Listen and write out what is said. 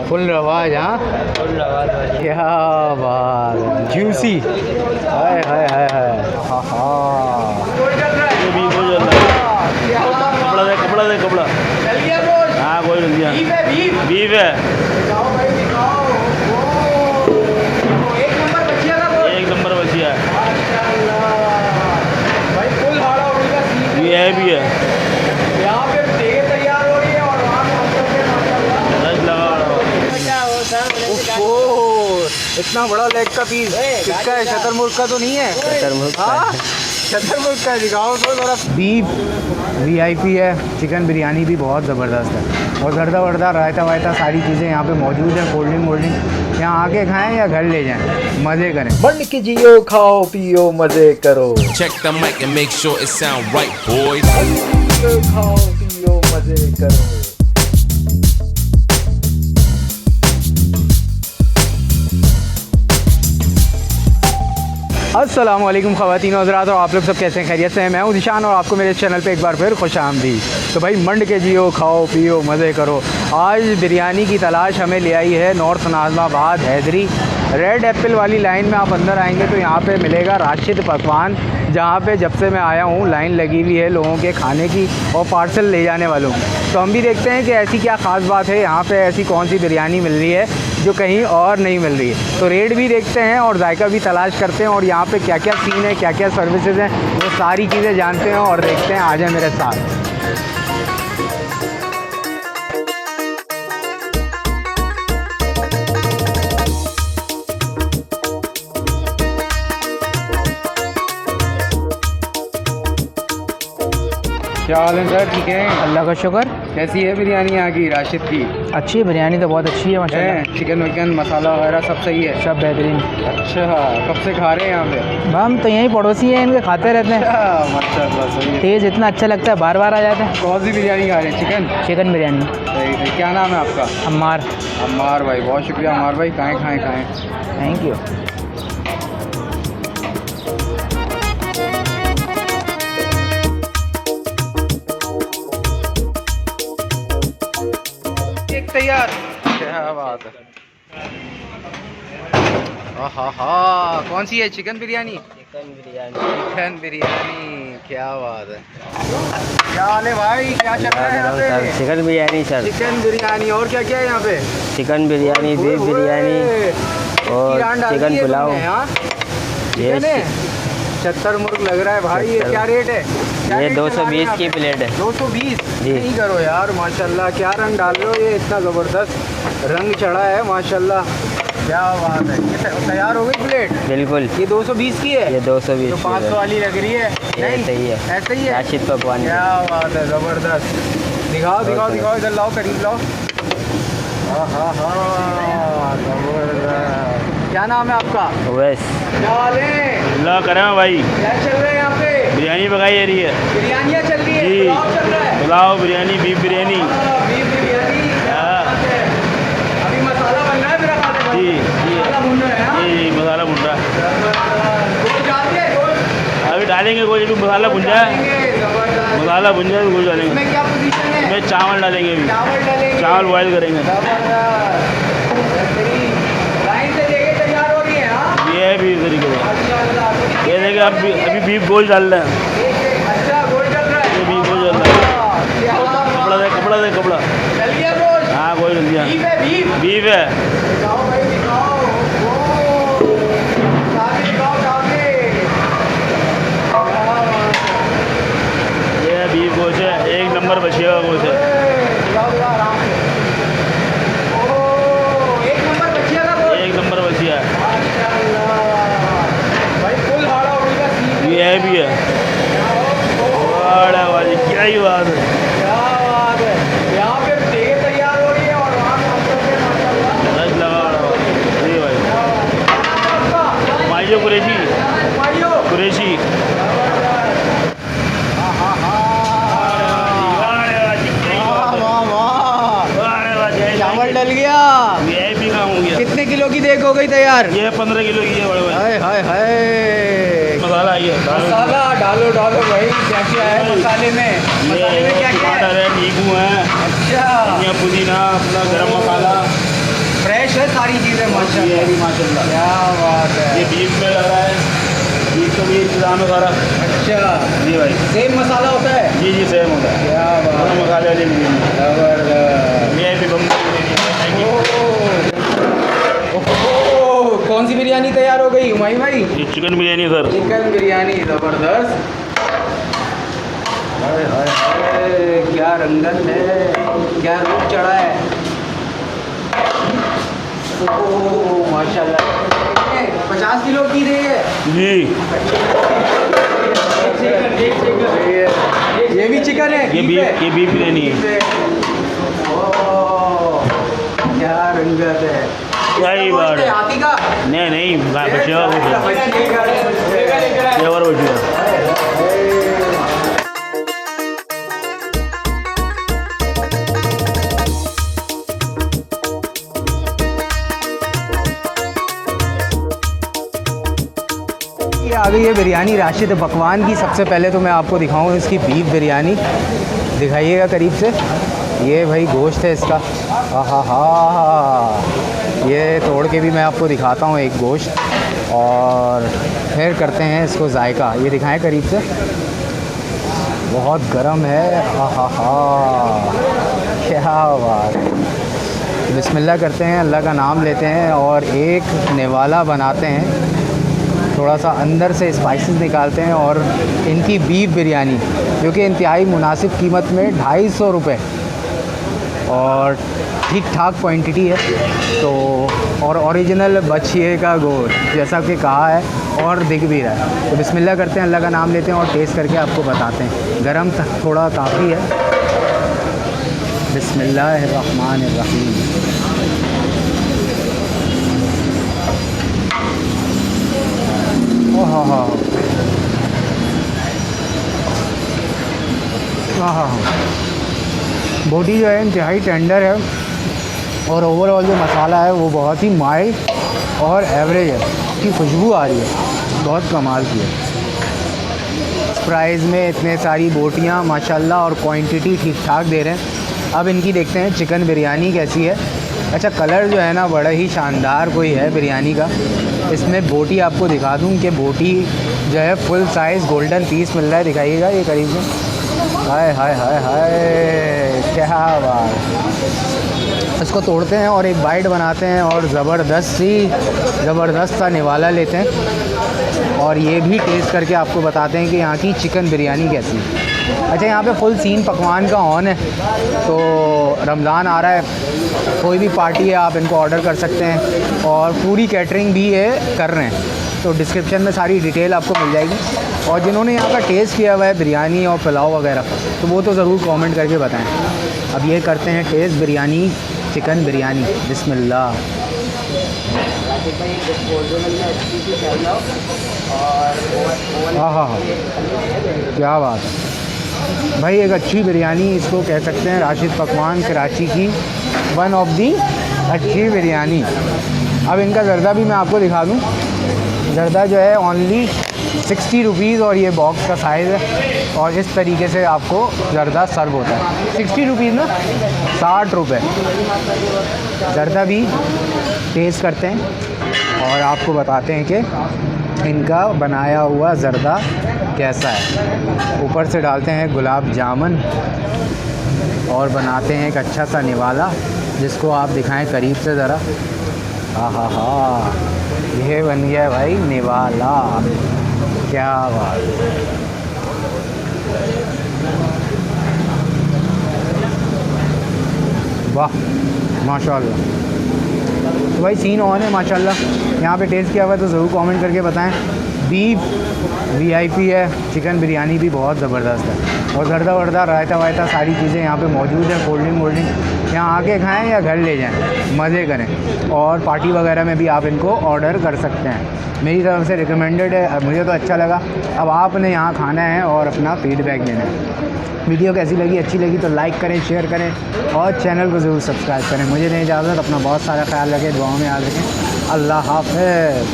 Full रवाज, हाँ full रवाज वाली। क्या बात है, जूसी, हाय हाय हाय हाय, हाँ हाँ, कपड़ा दे कपड़ा। हाँ कोई नहीं दिया। बीफ है। एक नंबर बचिया है। भाई फुल भाड़ा होने का सीन है। ये भी है। यहाँ पे देगे तैयार हो रही है और वहाँ पे इतना बड़ा लेग का पीस किसका है? शतरमुर्ग का तो नहीं है? शतरमुर्ग का दिखाओ तो जरा। बीफ वीआईपी है, चिकन बिरयानी भी बहुत ज़बरदस्त है, और जर्दा वर्दा रायता वायता सारी चीज़ें यहाँ पे मौजूद हैं। कोल्ड ड्रिंक वोल्ड ड्रिंक यहाँ आके खाएं या घर ले जाएं, मज़े करें। बंद की जियो, खाओ पियो मज़े करो। Check the mic and make sure it sound right, boys. खाओ पियो मज़े करो। अस्सलाम वालेकुम ख़वातीन और हज़रात, और आप लोग सब कैसे हैं? खैरियत से हैं? मैं हूं निशान और आपको मेरे चैनल पे एक बार फिर खुश आमदीद। तो भाई मंड के जियो, खाओ पियो मज़े करो। आज बिरयानी की तलाश हमें ले आई है north Nazimabad Haidri. Red apple वाली लाइन में आप अंदर आएंगे तो यहाँ पे मिलेगा राशिद पकवान, जहाँ पे जब से मैं आया हूँ लाइन लगी हुई है लोगों के खाने की और पार्सल ले जाने वालों की। तो हम भी देखते हैं कि ऐसी क्या ख़ास बात है यहाँ पे, ऐसी कौन सी बिरयानी मिल रही है जो कहीं और नहीं मिल रही है। तो रेट भी देखते हैं और जायका भी तलाश करते हैं, और यहाँ पे क्या क्या सीन है, क्या क्या सर्विसेज हैं, वो सारी चीज़ें जानते हैं और देखते हैं। आ जाए मेरे साथ। क्या हाल है सर? ठीक है, अल्लाह का शुक्र। कैसी है बिरयानी यहाँ की राशिद की? अच्छी है बिरयानी तो बहुत अच्छी है माशाल्लाह। चिकन विकन मसाला वगैरह सब सही है? सब बेहतरीन। अच्छा, कब से खा रहे हैं यहाँ पे? हम तो यहीं पड़ोसी हैं, इनके खाते रहते हैं। माशाल्लाह सही है। टेस्ट इतना अच्छा लगता है, बार बार आ जाते हैं। कौन सी बिरयानी खा रहे हैं? चिकन बिरयानी। सही सही। क्या नाम है आपका? अम्मार। अम्मार भाई, बहुत शुक्रिया अम्मार भाई। खाएँ। Thank you. तैयार। क्या बात है, हाँ। कौन सी है? चिकन बिरयानी। चिकन बिरयानी, क्या बात है। क्या हाल है भाई, क्या चल रहा है यहाँ पे? Chicken biryani sir. Chicken biryani और क्या क्या है यहाँ पे? चिकन बिरयानी, बीफ बिरयानी और चिकन पुलाव। ये शतरमुर्ग लग रहा है भाई। ये क्या रेट है? ये 220 की प्लेट है। 220 जी। नहीं करो यार, माशाल्लाह क्या रंग डाल रहे हो, ये इतना ज़बरदस्त रंग चढ़ा है माशाल्लाह, क्या बात है। ये तैयार हो गई प्लेट? बिल्कुल। ये 220 की है? ये 220 तो 500 वाली लग रही है। नहीं सही है, ऐसा ही है। राशिद पकवान। क्या बात है, ज़बरदस्त। दिखाओ इधर लाओ, करीब लाओ। हाँ ज़बरदस्त। क्या नाम है आपका? वैस। क्या हाल है? अल्लाह करम भाई। क्या चल रहा है यहाँ पे? बिरयानी पकाई जा रही है। बिरयानियाँ चल रही है? जी। पुलाव चल रहा है? पुलाव बिरयानी, बीफ बिरयानी। बीफ बिरयानी, क्या बात है। अभी मसाला बन रहा है मेरा खाने का? जी। मसाला भुन रहा है, हाँ? जी मसाला भुन रहा है। गोश्त डालते हैं, गोश्त? अभी डालेंगे कोई, अभी मसाला भुन जाए। ज़बरदस्त। मसाला भुन जाए तो गोश्त डालेंगे। इसमें क्या पोजीशन है? इसमें चावल डालेंगे अभी। चावल डालेंगे? चावल बॉयल करेंगे। लाइन से लेके तैयार हो रही है, हाँ? ये है भी तरीके से। माशाल्लाह। ये देखिए अभी बीफ गोश्त डाल रहे हैं। अच्छा, गोश्त चल रहा है? ये बीफ गोश्त डाल रहा है। कपड़ा दे कपड़ा। चल गया गोश्त? हाँ कोई नहीं दिया। बीफ है, बीफ है। दिखाओ भाई, दिखाओ। ये बीफ गोश्त है, एक नंबर बचिया हुआ गोश्त है। एक नंबर बचिया है। ये है भी है। वाली क्या ही बात है। यहाँ पे देगे तैयार हो रही है और वहाँ पे रस लगा रहा जी भाई। माइयो कुरैशी। चावल डल गया। वीआईपी काम हो गया। कितने किलो की देग हो गई तैयार? ये 15 किलो की है बड़े भाई। हाय मसाला आई है। मसाला डालो भाई। क्या क्या है मसाले में? क्या क्या टमाटर है, नींबू है, अच्छा, धनिया पुदीना, अपना गरम मसाला, सारी चीज़ें ये माशाल्लाह। भी माशाल्लाह। क्या बात ये है। बीफ में लग रहा है, बीफ तो भी इंतजाम है सारा। अच्छा, जी भाई, सेम मसाला होता है। जी जी सेम होता है। क्या बात दोनों है। मसाले वाली बिरयानी। जबरदस्त। ये भी बम्बई बिरयानी। ओह, कौन सी बिरयानी तैयार हो गई हुमायूं भाई? ये चिकन बिरयानी है सर। चिकन बिरयानी ज़बरदस्त। हाय हाय हाय, क्या रंगत है, क्या रूप चढ़ा है। ओह माशाल्लाह। 50 किलो की रही है। जी ये भी चिकन है। ये बीफ बिरयानी है। ओह, क्या रंगत है। क्या ही बात है। हाथी का नहीं नहीं बच्चे और बच्चे बच्चे। ये आ गई है बिरयानी राशिद पकवान की। सबसे पहले तो मैं आपको दिखाऊं इसकी बीफ बिरयानी, दिखाइएगा करीब से। ये भाई गोश्त है इसका, हा ये तोड़ के भी मैं आपको दिखाता हूँ एक गोश्त, और फिर करते हैं इसको जायका। ये दिखाएं करीब से, बहुत गर्म है, हा क्या बात। बिस्मिल्लाह करते हैं, अल्लाह का नाम लेते हैं और एक निवाला बनाते हैं। थोड़ा सा अंदर से स्पाइसेस निकालते हैं और इनकी बीफ बिरयानी जो कि इंतहाई मुनासिब कीमत में 250 रुपये और ठीक ठाक क्वांटिटी है। तो और ओरिजिनल बछिए का गोश्त जैसा कि कहा है और दिख भी रहा है। तो बिस्मिल्लाह करते हैं, अल्लाह का नाम लेते हैं और टेस्ट करके आपको बताते हैं। गरम थोड़ा काफ़ी है। बिस्मिल्लाहिर्रहमानिर्रहीम। हाँ, बोटी जो है इंतहाई टेंडर है और ओवरऑल जो मसाला है वो बहुत ही माइल्ड और एवरेज है। इसकी खुशबू आ रही है, बहुत कमाल की है। इस प्राइस में इतने सारी बोटियाँ माशाल्लाह और क्वांटिटी ठीक ठाक दे रहे हैं। अब इनकी देखते हैं चिकन बिरयानी कैसी है। अच्छा, कलर जो है ना बड़ा ही शानदार कोई है बिरयानी का। इसमें बोटी आपको दिखा दूँ कि बोटी जो है फुल साइज़ गोल्डन पीस मिल रहा है। दिखाइएगा ये करीब से। हाय हाय हाय हाय, क्या बात। इसको तोड़ते हैं और एक बाइट बनाते हैं और ज़बरदस्त सा निवाला लेते हैं और ये भी टेस्ट करके आपको बताते हैं कि यहाँ की चिकन बिरयानी कैसी है। अच्छा, यहाँ पे फुल सीन पकवान का ऑन है। तो रमज़ान आ रहा है, कोई भी पार्टी है आप इनको ऑर्डर कर सकते हैं और पूरी कैटरिंग भी ये कर रहे हैं। तो डिस्क्रिप्शन में सारी डिटेल आपको मिल जाएगी। और जिन्होंने यहाँ का टेस्ट किया हुआ है बिरयानी और पुलाव वगैरह, तो वो तो ज़रूर कमेंट करके बताएं। अब ये करते हैं टेस्ट बिरयानी, चिकन बिरयानी। बिस्मिल्लाह। हाँ, क्या बात है भाई। एक अच्छी बिरयानी इसको कह सकते हैं। राशिद पकवान कराची की वन ऑफ दी अच्छी बिरयानी। अब इनका ज़र्दा भी मैं आपको दिखा दूँ। ज़र्दा जो है ओनली 60 रुपीज़ और ये बॉक्स का साइज़ है और इस तरीके से आपको ज़र्दा सर्व होता है। 60 रुपीज़ ना, 60 रुपये। ज़र्दा भी टेस्ट करते हैं और आपको बताते हैं कि इनका बनाया हुआ ज़र्दा कैसा है। ऊपर से डालते हैं गुलाब जामुन और बनाते हैं एक अच्छा सा निवाला, जिसको आप दिखाएं करीब से ज़रा। हाँ, ये बन गया भाई निवाला। क्या बात। वाह माशाल्लाह। तो भाई सीन ऑन है माशाल्लाह। यहाँ पे टेस्ट किया हुआ है तो ज़रूर कमेंट करके बताएं। बीफ VIP है, चिकन बिरयानी भी बहुत ज़बरदस्त है और ज़र्दा वर्दा रायता वायता सारी चीज़ें यहाँ पे मौजूद हैं। कोल्ड ड्रिंक यहाँ आके खाएं या घर ले जाएं, मज़े करें। और पार्टी वगैरह में भी आप इनको ऑर्डर कर सकते हैं। मेरी तरफ से रिकमेंडेड है, मुझे तो अच्छा लगा। अब आपने यहाँ खाना है और अपना फीडबैक देना है। वीडियो कैसी लगी, अच्छी लगी तो लाइक करें, शेयर करें और चैनल को ज़रूर सब्सक्राइब करें। मुझे दें इजाज़त, अपना बहुत सारा ख्याल रखें, दुआओं में याद रखें। अल्लाह हाफ़िज़।